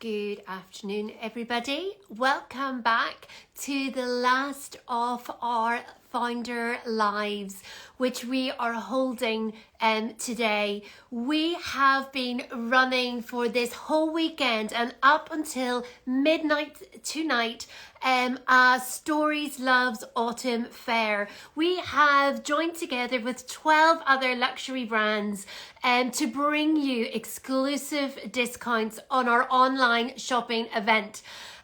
Good afternoon, everybody. Welcome back to the last of our founder lives, which we are holding today. We have been running for this whole weekend and up until midnight tonight. Stories Loves Autumn Fair. We have joined together with 12 other luxury brands to bring you exclusive discounts on our online shopping event.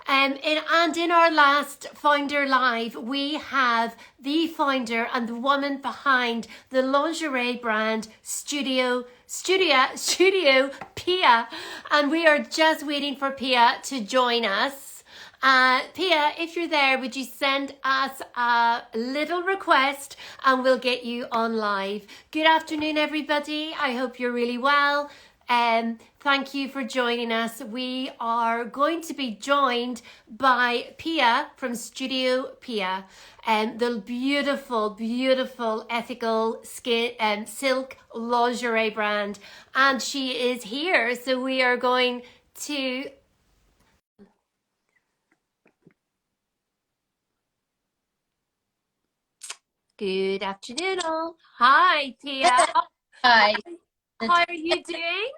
And in our last Founder Live, we have the founder and the woman behind the lingerie brand Studio Pia, and we are just waiting for Pia to join us. Pia, if you're there, would you send us a little request and we'll get you on live. Good afternoon, everybody. I hope you're really well. Thank you for joining us. We are going to be joined by Pia from Studio Pia, the beautiful, beautiful ethical silk lingerie brand. And she is here. So we are going to... Good afternoon, all. Hi, Pia. Hi. How are you doing?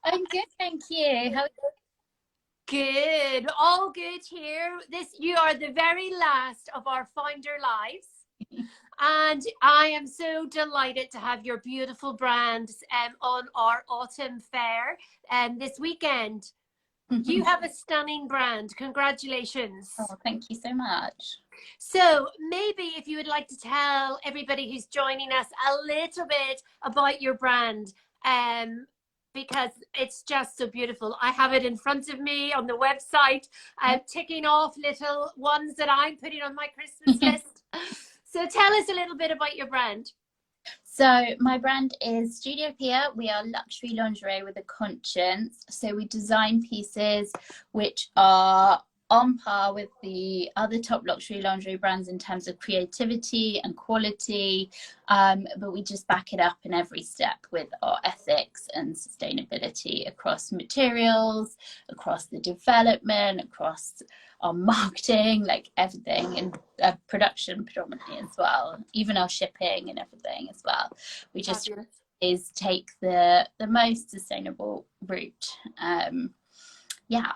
I'm good, thank you. How are you? Good. All good here. You are the very last of our founder lives. And I am so delighted to have your beautiful brands on our autumn fair this weekend. You have a stunning brand. Congratulations. Oh, thank you so much. So maybe if you would like to tell everybody who's joining us a little bit about your brand, because it's just so beautiful. I have it in front of me on the website. I'm ticking off little ones that I'm putting on my Christmas list. So tell us a little bit about your brand. So my brand is Studio Pia. We are luxury lingerie with a conscience. So we design pieces which are on par with the other top luxury lingerie brands in terms of creativity and quality, but we just back it up in every step with our ethics and sustainability across materials, across the development, across our marketing, like everything, and production predominantly as well, even our shipping and everything as well. We just is take the most sustainable route. Yeah.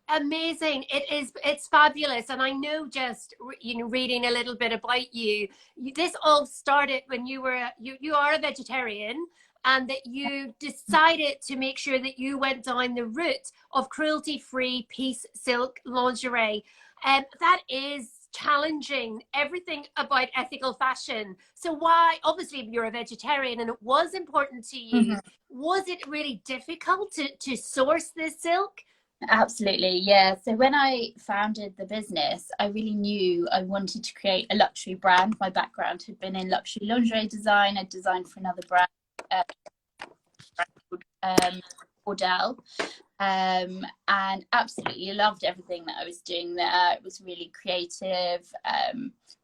Amazing. It's fabulous. And I know, just reading a little bit about you, this all started when you are a vegetarian, and that you decided to make sure that you went down the route of cruelty-free piece silk lingerie. And that is challenging everything about ethical fashion. So why, obviously you're a vegetarian and it was important to you. Was it really difficult to source this silk? Absolutely, yeah. So when I founded the business, I really knew I wanted to create a luxury brand. My background had been in luxury lingerie design. I designed for another brand called Bordel, and absolutely loved everything that I was doing there. It was really creative,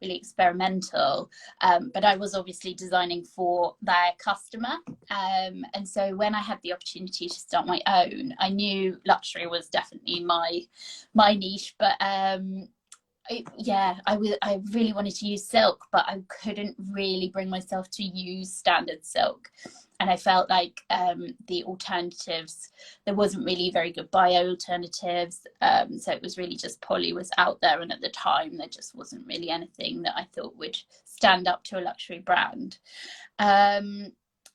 really experimental, but I was obviously designing for their customer, and so when I had the opportunity to start my own, I knew luxury was definitely my niche, but I really wanted to use silk, but I couldn't really bring myself to use standard silk. And I felt like the alternatives, there wasn't really very good bio alternatives. So it was really just poly was out there. And at the time, there just wasn't really anything that I thought would stand up to a luxury brand.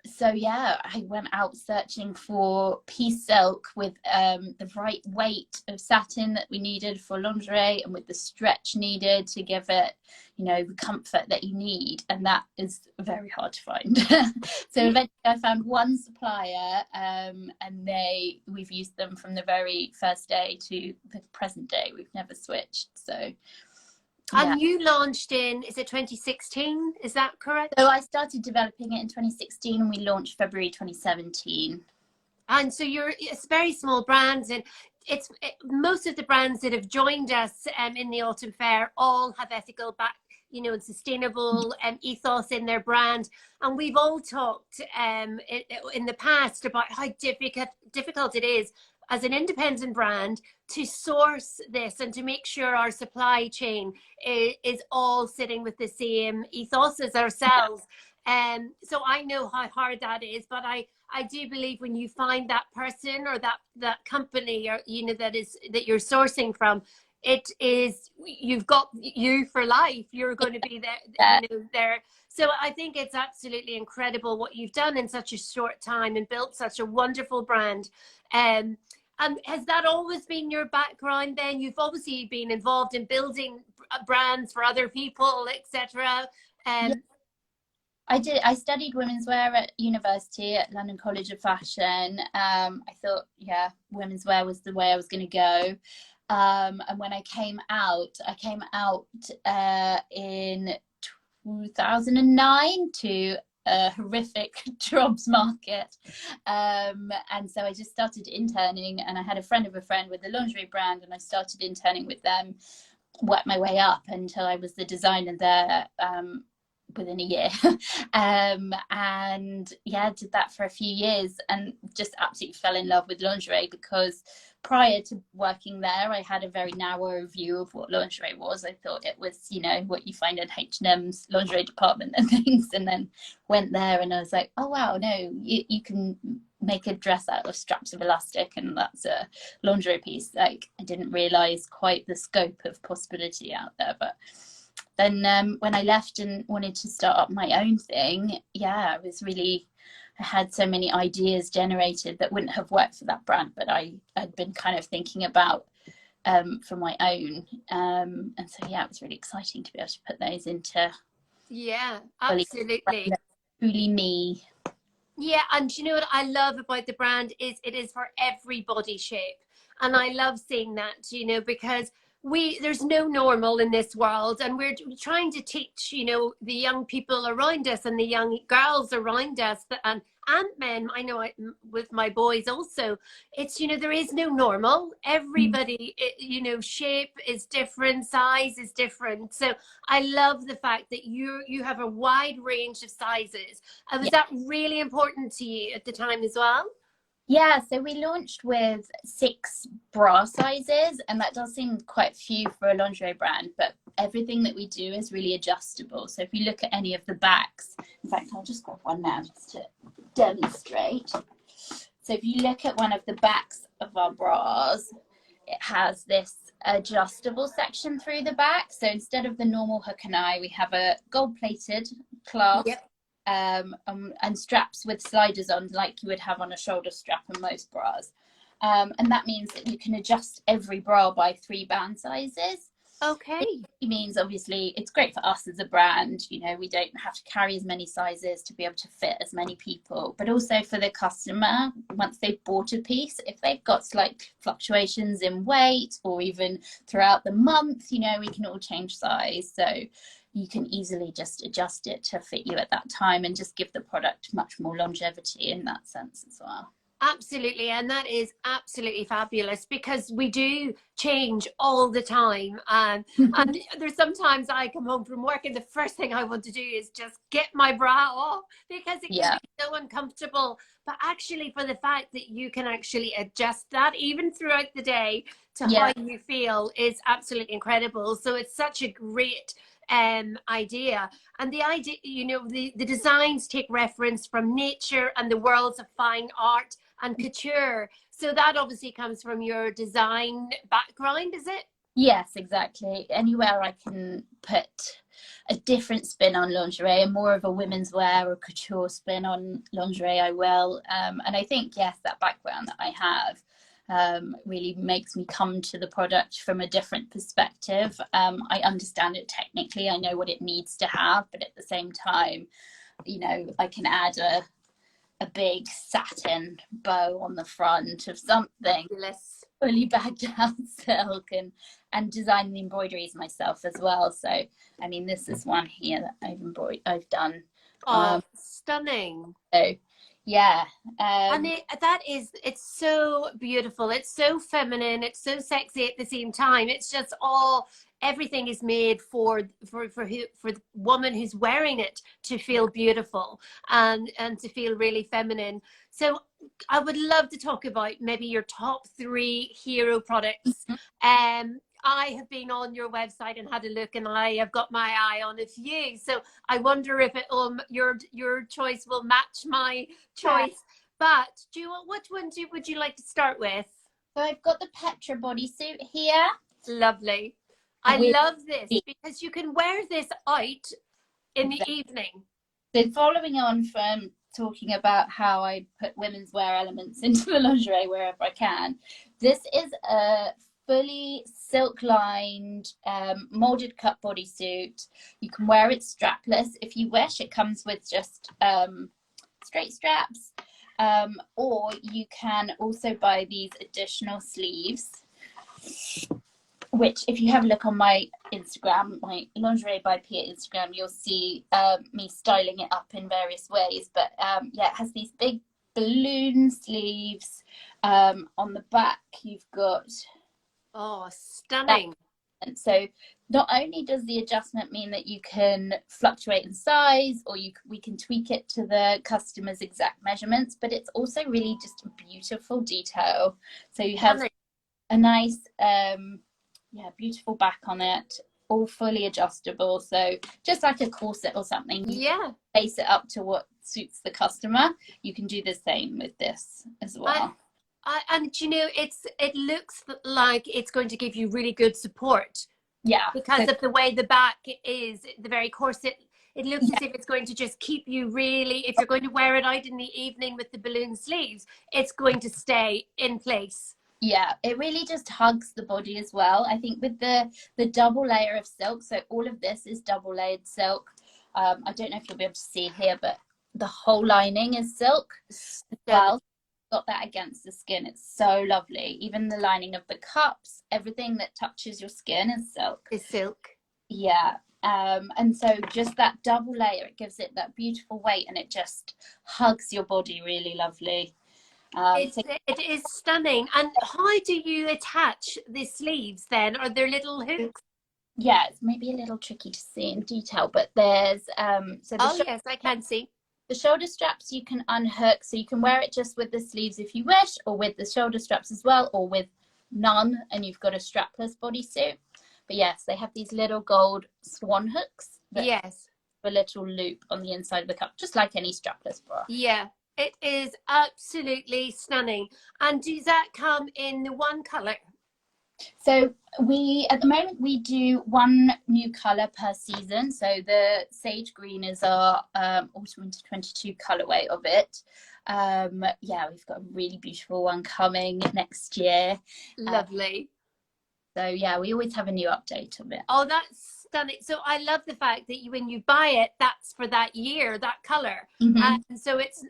So yeah, I went out searching for piece silk with the right weight of satin that we needed for lingerie, and with the stretch needed to give it, the comfort that you need, and that is very hard to find. So eventually I found one supplier, and we've used them from the very first day to the present day. We've never switched. So and you launched is it 2016? Is that correct? So I started developing it in 2016 and we launched February 2017. And so it's very small brands, and most of the brands that have joined us in the Autumn Fair all have ethical and sustainable ethos in their brand. And we've all talked in the past about how difficult it is as an independent brand to source this and to make sure our supply chain is all sitting with the same ethos as ourselves. So I know how hard that is, but I do believe when you find that person or that company, or that you're sourcing from, it is, you've got you for life. You're going to be there, there. So I think it's absolutely incredible what you've done in such a short time and built such a wonderful brand. And has that always been your background then? You've obviously been involved in building brands for other people, etc. Yeah, I studied women's wear at university at London College of Fashion. I thought, yeah, women's wear was the way I was going to go. And when I came out in 2009 to a horrific jobs market. And so I just started interning, and I had a friend of a friend with a lingerie brand, and I started interning with them, worked my way up until I was the designer there within a year. And yeah, did that for a few years and just absolutely fell in love with lingerie, because prior to working there, I had a very narrow view of what lingerie was. I thought it was, what you find in H&M's lingerie department and things, and then went there and I was like, oh wow, no, you can make a dress out of straps of elastic and that's a lingerie piece. Like, I didn't realize quite the scope of possibility out there. But then when I left and wanted to start up my own thing, yeah, I had so many ideas generated that wouldn't have worked for that brand, but I had been kind of thinking about for my own. And so, yeah, it was really exciting to be able to put those into. Yeah, absolutely. Truly me. Yeah, and you know what I love about the brand is it is for every body shape. And I love seeing that, because there's no normal in this world, and we're trying to teach, the young people around us and the young girls around us and men. I know with my boys also, it's, there is no normal. Everybody, shape is different, size is different. So I love the fact that you have a wide range of sizes. And was that really important to you at the time as well? Yeah, so we launched with 6 bra sizes, and that does seem quite few for a lingerie brand, but everything that we do is really adjustable. So if you look at any of the backs, in fact, I'll just grab one now just to demonstrate. So if you look at one of the backs of our bras, it has this adjustable section through the back. So instead of the normal hook and eye, we have a gold-plated clasp. Yep. And straps with sliders on, like you would have on a shoulder strap in most bras. And that means that you can adjust every bra by 3 band sizes. Okay. It means, obviously, it's great for us as a brand. We don't have to carry as many sizes to be able to fit as many people, but also for the customer, once they've bought a piece, if they've got slight fluctuations in weight or even throughout the month, we can all change size. So you can easily just adjust it to fit you at that time and just give the product much more longevity in that sense as well. Absolutely. And that is absolutely fabulous, because we do change all the time. And there's sometimes I come home from work and the first thing I want to do is just get my bra off, because it can be so uncomfortable. But actually, for the fact that you can actually adjust that even throughout the day to how you feel is absolutely incredible. So it's such a great idea. And the idea, the designs take reference from nature and the worlds of fine art and couture. So that obviously comes from your design background, is it? Yes, exactly. Anywhere I can put a different spin on lingerie and more of a women's wear or couture spin on lingerie, I will. And I think, yes, that background that I have really makes me come to the product from a different perspective. I understand it technically, I know what it needs to have, but at the same time, I can add a big satin bow on the front of something, fully bagged down silk, and design the embroideries myself as well. So I mean, this is one here that I've done. Oh, stunning. So Yeah. And it's so beautiful. It's so feminine. It's so sexy at the same time. It's just everything is made for the woman who's wearing it to feel beautiful and to feel really feminine. So I would love to talk about maybe your top 3 hero products. I have been on your website and had a look, and I have got my eye on a few. So I wonder if your choice will match my choice. But which one would you like to start with? So I've got the Petra bodysuit here. Lovely. I love this because you can wear this out in the evening. So following on from talking about how I put women's wear elements into the lingerie wherever I can, this is a fully silk lined molded cut bodysuit. You can wear it strapless if you wish. It comes with just straight straps, or you can also buy these additional sleeves, which if you have a look on my Instagram, my Lingerie by Pia Instagram, you'll see me styling it up in various ways. But yeah, it has these big balloon sleeves. On the back you've got stunning. And so not only does the adjustment mean that you can fluctuate in size, or we can tweak it to the customer's exact measurements, but it's also really just a beautiful detail. So you have a nice beautiful back on it, all fully adjustable. So just like a corset or something, you face it up to what suits the customer. You can do the same with this as well. And you know, it looks like it's going to give you really good support. Yeah, because of the way the back is, the very corset. It looks as if it's going to just keep you really, if you're going to wear it out in the evening with the balloon sleeves, it's going to stay in place. Yeah, it really just hugs the body as well. I think with the double layer of silk, so all of this is double layered silk. I don't know if you'll be able to see here, but the whole lining is silk as well. Got that against the skin. It's so lovely. Even the lining of the cups, everything that touches your skin is silk. Yeah. And so just that double layer, it gives it that beautiful weight, and it just hugs your body really lovely. It is stunning. And how do you attach the sleeves then? Are there little hooks? Yeah, it's maybe a little tricky to see in detail, but there's yes, I can see. The shoulder straps you can unhook, so you can wear it just with the sleeves if you wish, or with the shoulder straps as well, or with none, and you've got a strapless bodysuit. But yes, they have these little gold swan hooks. A little loop on the inside of the cup, just like any strapless bra. Yeah, it is absolutely stunning. And does that come in the one colour? So at the moment we do one new colour per season. So the sage green is our autumn winter 22 colourway of it. We've got a really beautiful one coming next year. Lovely. So yeah, we always have a new update of it. Oh, that's stunning. So I love the fact that when you buy it, that's for that year, that colour. And so it's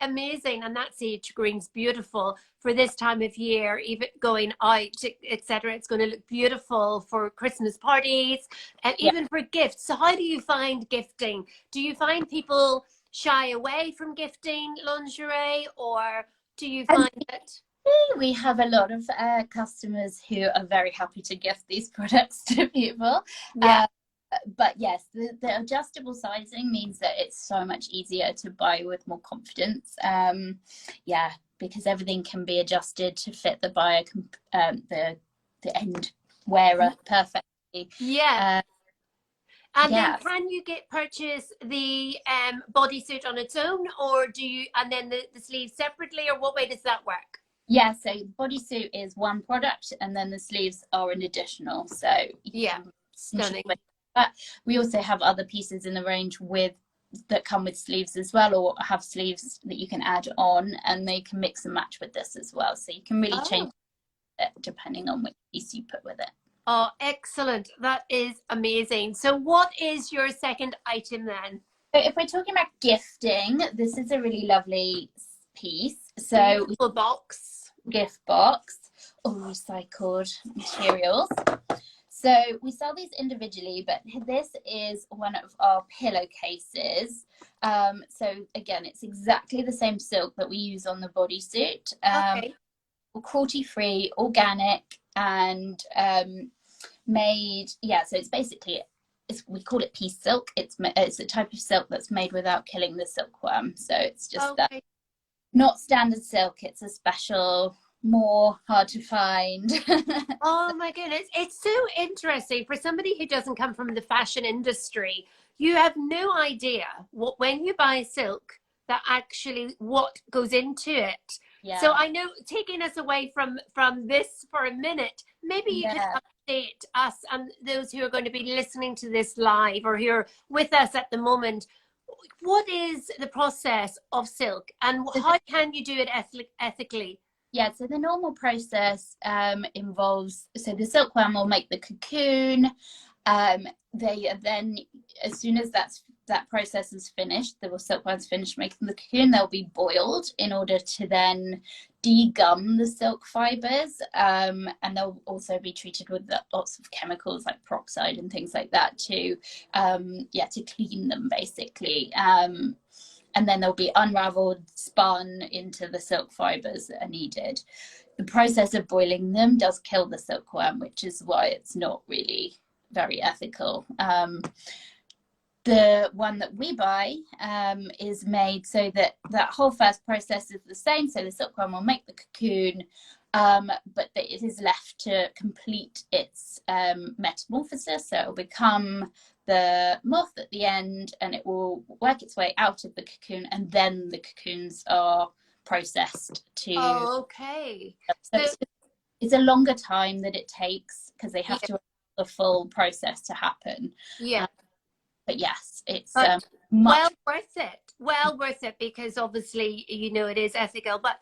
amazing. And that sage green's beautiful for this time of year, even going out, etc. It's going to look beautiful for Christmas parties and even for gifts. So how do you find gifting? Do you find people shy away from gifting lingerie, or do you find that we have a lot of customers who are very happy to gift these products to people? But yes, the adjustable sizing means that it's so much easier to buy with more confidence. Because everything can be adjusted to fit the buyer, the end wearer perfectly. And then can you purchase the bodysuit on its own, or do you, and then the sleeves separately, or what way does that work? Yeah, so bodysuit is one product, and then the sleeves are an additional. So stunning. But we also have other pieces in the range that come with sleeves as well, or have sleeves that you can add on, and they can mix and match with this as well. So you can really change it depending on which piece you put with it. Oh, excellent. That is amazing. So what is your second item then? So if we're talking about gifting, this is a really lovely piece. So gift box, all recycled materials. So we sell these individually, but this is one of our pillowcases. So again, it's exactly the same silk that we use on the bodysuit. Okay. Cruelty-free, organic, and made. Yeah, so it's basically, we call it piece silk. It's a type of silk that's made without killing the silkworm. So it's just that, not standard silk. It's a special, more hard to find. Oh my goodness. It's so interesting for somebody who doesn't come from the fashion industry. You have no idea what, when you buy silk, that actually what goes into it. Yeah. So I know, taking us away from this for a minute, maybe you could update us and those who are going to be listening to this live or who are with us at the moment. What is the process of silk, and how can you do it ethically? Yeah, so the normal process involves, so the silkworm will make the cocoon. They then, as soon as that process is finished, the silkworm's finished making the cocoon, they'll be boiled in order to then degum the silk fibers, and they'll also be treated with lots of chemicals like peroxide and things like that to clean them basically. And then they'll be unraveled, spun into the silk fibers that are needed. The process of boiling them does kill the silkworm, which is why it's not really very ethical. The one that we buy is made so that whole first process is the same. So the silkworm will make the cocoon, but it is left to complete its metamorphosis. So it will become the moth at the end, and it will work its way out of the cocoon, and then the cocoons are processed to. Oh, okay. So it's a longer time that it takes because they have to allow the full process to happen. Yeah. But yes, it's well worth it. Well worth it, because obviously, you know, it is ethical. But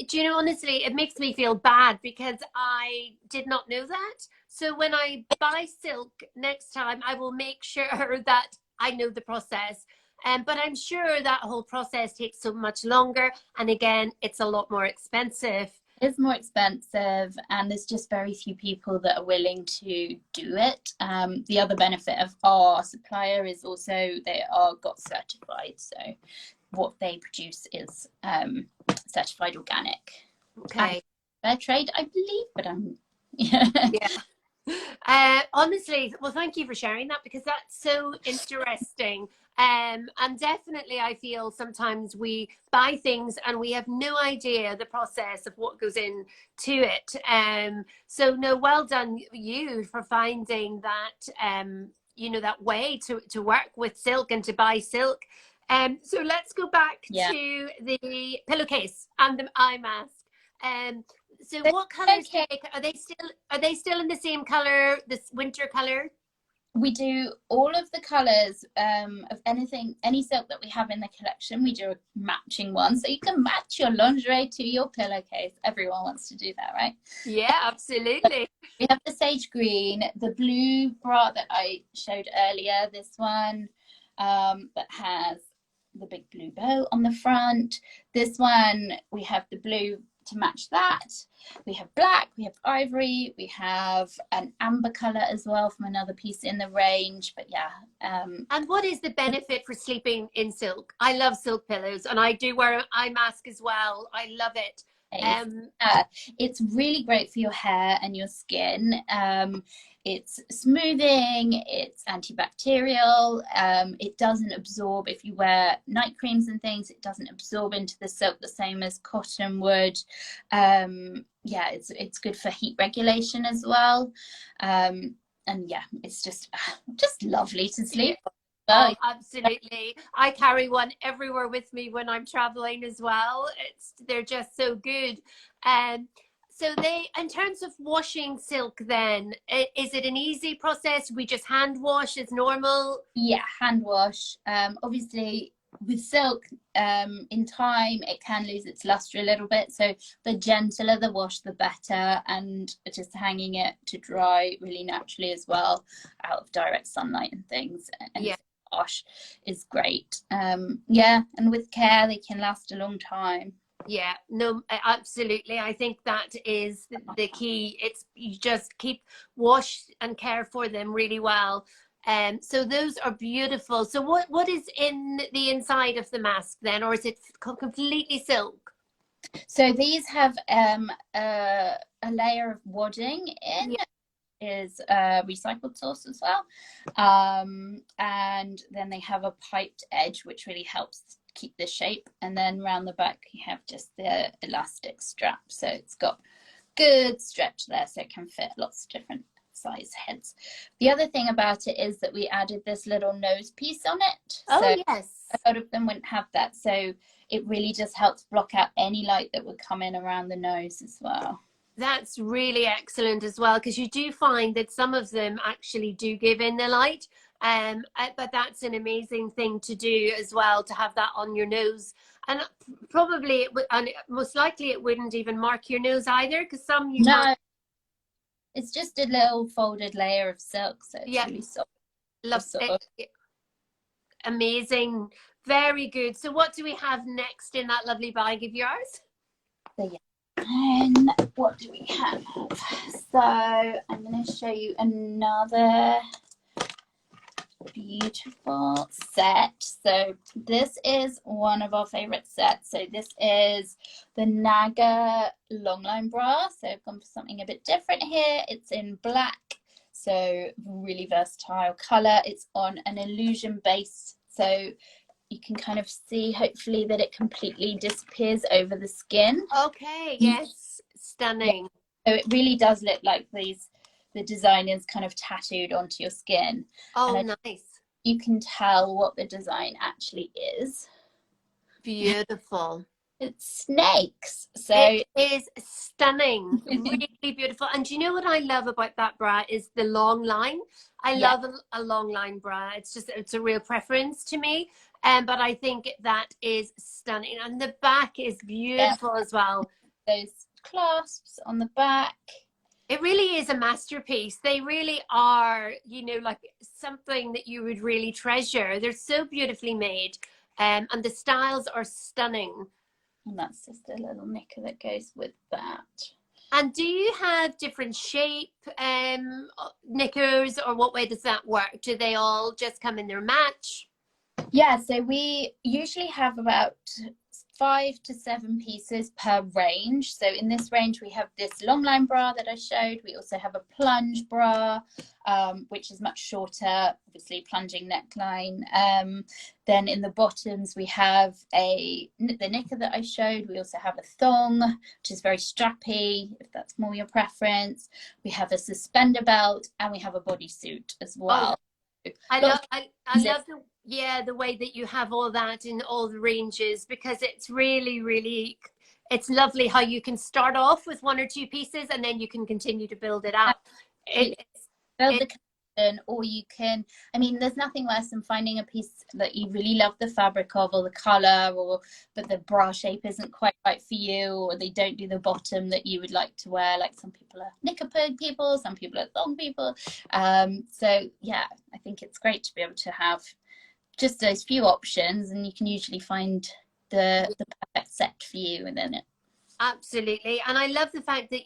do you know, honestly, it makes me feel bad because I did not know that. So when I buy silk next time, I will make sure that I know the process. But I'm sure that whole process takes so much longer. And again, it's a lot more expensive. It's more expensive, and there's just very few people that are willing to do it. The other benefit of our supplier is also they are got certified. So what they produce is certified organic. Okay. Fair trade, I believe, but honestly, well, thank you for sharing that, because that's so interesting. And definitely I feel sometimes we buy things and we have no idea the process of what goes into it. So no, well done you for finding that, you know, that way to work with silk and to buy silk. So let's go back to the pillowcase and the eye mask. So what colors are they still in the same color, this winter color? We do all of the colors of any silk that we have in the collection. We do a matching one, so you can match your lingerie to your pillowcase. Everyone wants to do that, right? Yeah, absolutely. We have the sage green, the blue bra that I showed earlier, this one that has the big blue bow on the front. This one, we have the blue to match that. We have black, we have ivory, we have an amber color as well from another piece in the range. But yeah. And what is the benefit for sleeping in silk? I love silk pillows, and I do wear an eye mask as well. I love it. It's really great for your hair and your skin. It's smoothing, it's antibacterial, it doesn't absorb. If you wear night creams and things, it doesn't absorb into the silk the same as cotton would. Yeah, it's good for heat regulation as well. And yeah, it's just lovely to sleep. Oh, absolutely. I carry one everywhere with me when I'm traveling as well. They're just so good. So in terms of washing silk then, is it an easy process? We just hand wash as normal? Yeah, hand wash. Obviously with silk, in time, it can lose its luster a little bit. So the gentler the wash, the better. And just hanging it to dry really naturally as well, out of direct sunlight and things. And wash is great. Yeah, and with care, they can last a long time. Yeah, no, absolutely. I think that is the key. It's you just keep wash and care for them really well. So those are beautiful. So what is in the inside of the mask then, or is it completely silk? So these have a layer of wadding in, Yeah. is recycled source as well. And then they have a piped edge, which really helps keep the shape. And then around the back, you have just the elastic strap. So it's got good stretch there, so it can fit lots of different size heads. The other thing about it is that we added this little nose piece on it. Oh So yes. a lot of them wouldn't have that. So it really just helps block out any light that would come in around the nose as well. That's really excellent as well, because you do find that some of them actually do give in the light. But that's an amazing thing to do as well, to have that on your nose. And probably it would, and most likely it wouldn't even mark your nose either, because some you might. No, it's just a little folded layer of silk, so it's Yeah, really soft. love Just sort of. it. Amazing. Very good. So what do we have next in that lovely bag of yours? So yeah. And what do we have? So I'm going to show you another beautiful set. So this is one of our favorite sets. So this is the Naga longline bra. So I've gone for something a bit different here. It's in black, so really versatile color. It's on an illusion base, so you can kind of see hopefully that it completely disappears over the skin. Okay, yes, stunning. So it really does look like the design is kind of tattooed onto your skin. Oh, And nice. you can tell what the design actually is. Beautiful. It's snakes. So It is stunning, really beautiful. And do you know what I love about that bra is the long line. I yeah, love a long line bra. It's a real preference to me. But I think that is stunning. And the back is yeah, beautiful as well. those clasps on the back. It really is a masterpiece. They really are, like something that you would really treasure. They're so beautifully made. And the styles are stunning. And that's just a little knicker that goes with that. And do you have different shape knickers, or what way does that work? Do they all just come in their match? Yeah, so we usually have about 5 to 7 pieces per range. So in this range, we have this long line bra that I showed. We also have a plunge bra, which is much shorter, obviously plunging neckline. Then in the bottoms, we have the knicker that I showed. We also have a thong, which is very strappy, if that's more your preference. We have a suspender belt, and we have a bodysuit as well. Oh, I love the way that you have all that in all the ranges, because it's really, really, it's lovely how you can start off with 1 or 2 pieces and then you can continue to build it up. Build the collection, or you can, I mean, there's nothing worse than finding a piece that you really love the fabric of, or the color, but the bra shape isn't quite right for you, or they don't do the bottom that you would like to wear. Like some people are knicker people, some people are thong people. So yeah, I think it's great to be able to have just those few options, and you can usually find the perfect set for you within it. Absolutely. And I love the fact that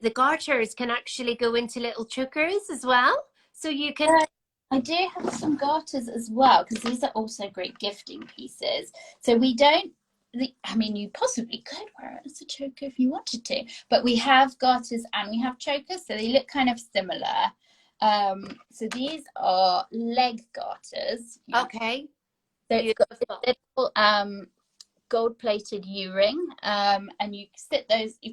the garters can actually go into little chokers as well. So you can. Yeah, I do have some garters as well, because these are also great gifting pieces. So we don't, I mean, you possibly could wear it as a choker if you wanted to, but we have garters and we have chokers, so they look kind of similar. So these are leg garters. Okay. So it's got this little gold-plated U-ring, and you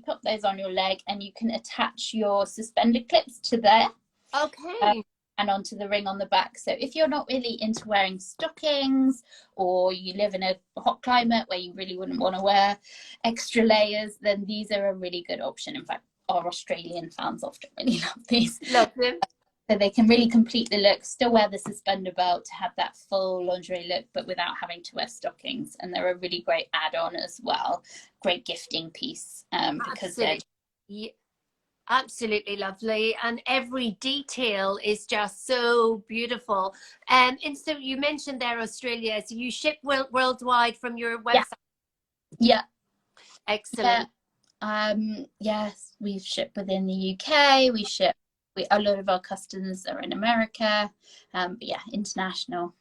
put those on your leg, and you can attach your suspender clips to there. Okay. And onto the ring on the back. So if you're not really into wearing stockings, or you live in a hot climate where you really wouldn't want to wear extra layers, then these are a really good option. In fact, our Australian fans often really love these. Love them. So they can really complete the look, still wear the suspender belt to have that full lingerie look, but without having to wear stockings. And they're a really great add-on as well. Great gifting piece, because they're absolutely lovely, and every detail is just so beautiful. And so you mentioned there Australia, so you ship worldwide from your yeah. website. Yeah. Yeah. Excellent. Yes, we ship within the UK. A lot of our customers are in America. But yeah, international.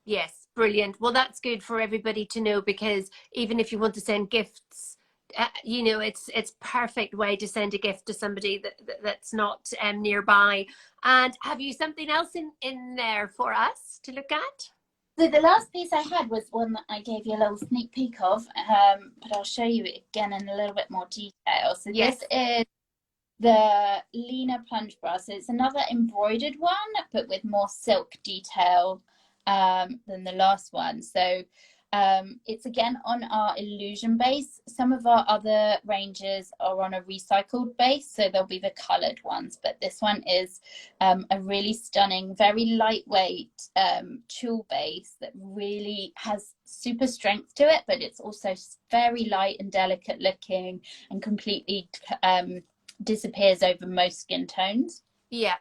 Yes, brilliant. Well, that's good for everybody to know, because even if you want to send gifts, it's perfect way to send a gift to somebody that's not nearby. And have you something else in there for us to look at? So the last piece I had was one that I gave you a little sneak peek of, but I'll show you it again in a little bit more detail. So Yes. this is the Lena plunge bra. So it's another embroidered one, but with more silk detail than the last one. So it's again on our illusion base. Some of our other ranges are on a recycled base, so they'll be the colored ones, but this one is a really stunning, very lightweight tulle base that really has super strength to it, but it's also very light and delicate looking and completely disappears over most skin tones. Yeah,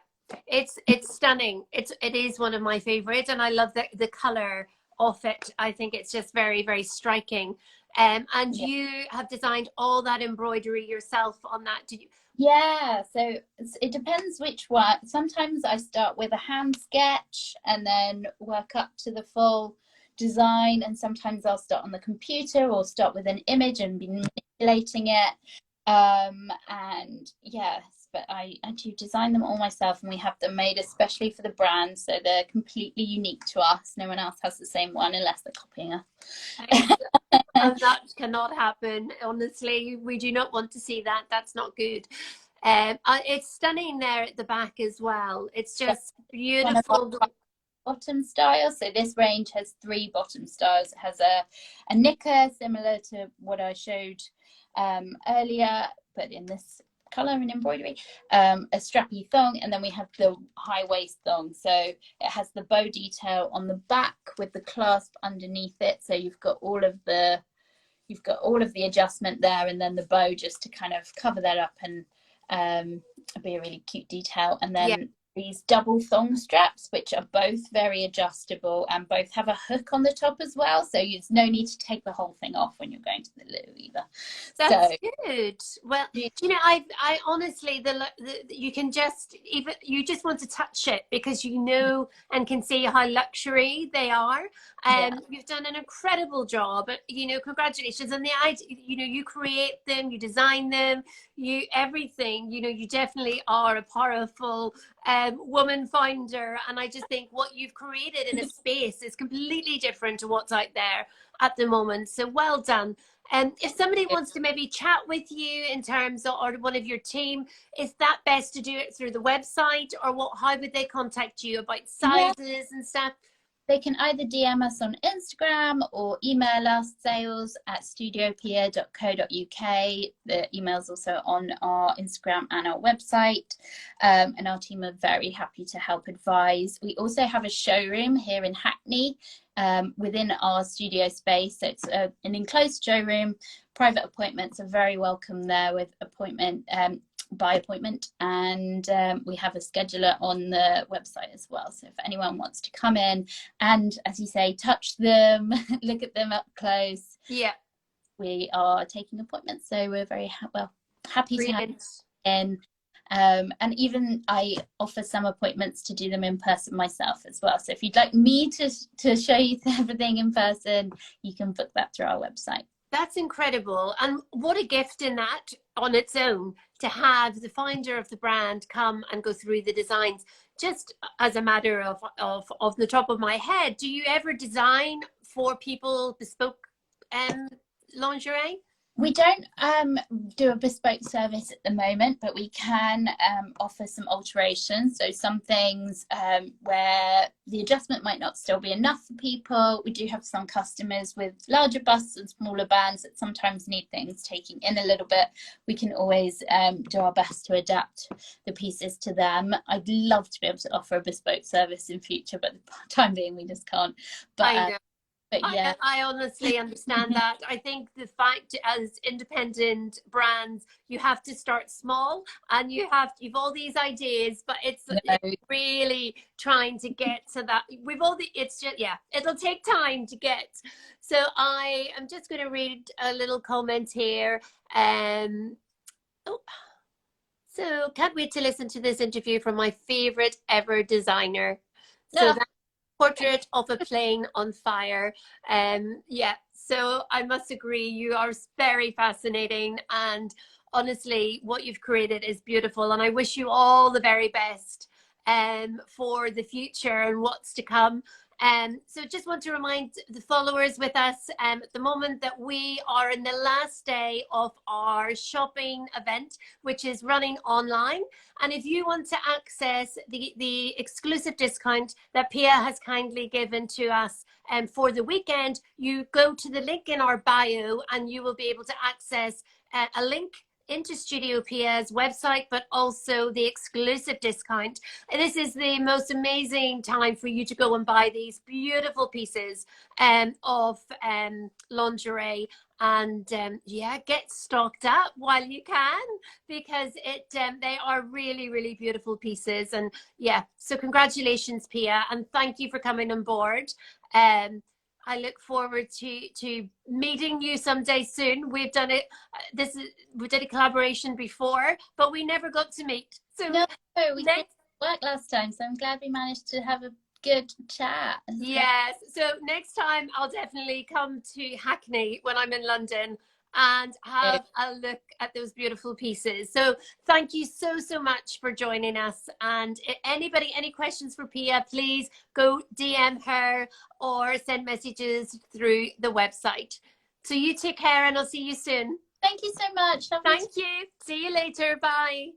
it's stunning. It is one of my favorites, and I love the color of it. I think it's just very, very striking. And Yeah. you have designed all that embroidery yourself on that, did you? Yeah, so it depends which one. Sometimes I start with a hand sketch and then work up to the full design, and sometimes I'll start on the computer or start with an image and be manipulating it. And yes, but I do design them all myself, and we have them made especially for the brand, so they're completely unique to us. No one else has the same one unless they're copying us. And that cannot happen. Honestly, we do not want to see that. That's not good. It's stunning there at the back as well. It's just One of our beautiful. bottom styles. So this range has 3 bottom styles. It has a knicker similar to what I showed earlier, but in this color and embroidery, a strappy thong, and then we have the high waist thong. So it has the bow detail on the back with the clasp underneath it. So you've got all of the adjustment there, and then the bow just to kind of cover that up and be a really cute detail. And then Yeah. these double thong straps, which are both very adjustable and both have a hook on the top as well, so there's no need to take the whole thing off when you're going to the loo either. That's good. Well, I honestly, you can just you just want to touch it because you know and can see how luxury they are. You've done an incredible job. Congratulations. And you create them, you design them, everything. You definitely are a powerful woman finder, and I just think what you've created in a space is completely different to what's out there at the moment. So well done. And if somebody wants to maybe chat with you in terms of, or one of your team, is that best to do it through the website, or how would they contact you about sizes and stuff? They can either DM us on Instagram or email us, sales@studiopia.co.uk. The email's also on our Instagram and our website, and our team are very happy to help advise. We also have a showroom here in Hackney within our studio space. So it's an enclosed showroom. Private appointments are very welcome there with by appointment, and we have a scheduler on the website as well, so if anyone wants to come in and, as you say, touch them, look at them up close, we are taking appointments, so we're very happy to have in. And even I offer some appointments to do them in person myself as well, so if you'd like me to show you everything in person, you can book that through our website. That's incredible. And what a gift in that on its own, to have the founder of the brand come and go through the designs. Just as a matter of the top of my head, do you ever design for people bespoke lingerie? We don't do a bespoke service at the moment, but we can offer some alterations. So some things where the adjustment might not still be enough for people. We do have some customers with larger busts and smaller bands that sometimes need things taking in a little bit. We can always do our best to adapt the pieces to them. I'd love to be able to offer a bespoke service in future, but the time being we just can't. But But yeah. I honestly understand that. I think the fact as independent brands, you have to start small and you've all these ideas, but it's No. really trying to get to that. We've all the it's just yeah, it'll take time to get. So I am just going to read a little comment here. Oh, so can't wait to listen to this interview from my favorite ever designer. So No. that portrait of a plane on fire. Yeah, so I must agree, you are very fascinating, and honestly, what you've created is beautiful. And I wish you all the very best for the future and what's to come. So just want to remind the followers with us at the moment that we are in the last day of our shopping event, which is running online. And if you want to access the exclusive discount that Pia has kindly given to us for the weekend, you go to the link in our bio and you will be able to access a link into Studio Pia's website, but also the exclusive discount. This is the most amazing time for you to go and buy these beautiful pieces of lingerie, and yeah, get stocked up while you can, because they are really beautiful pieces. And yeah, so congratulations, Pia, and thank you for coming on board. I look forward to meeting you someday soon. We've done it. We did a collaboration before, but we never got to meet. So No, we didn't work last time, so I'm glad we managed to have a good chat. Yes. So next time I'll definitely come to Hackney when I'm in London and have a look at those beautiful pieces. So thank you so much for joining us. And if anybody, any questions for Pia, please go DM her or send messages through the website. So you take care and I'll see you soon. Thank you so much. Thank you. See you later. Bye.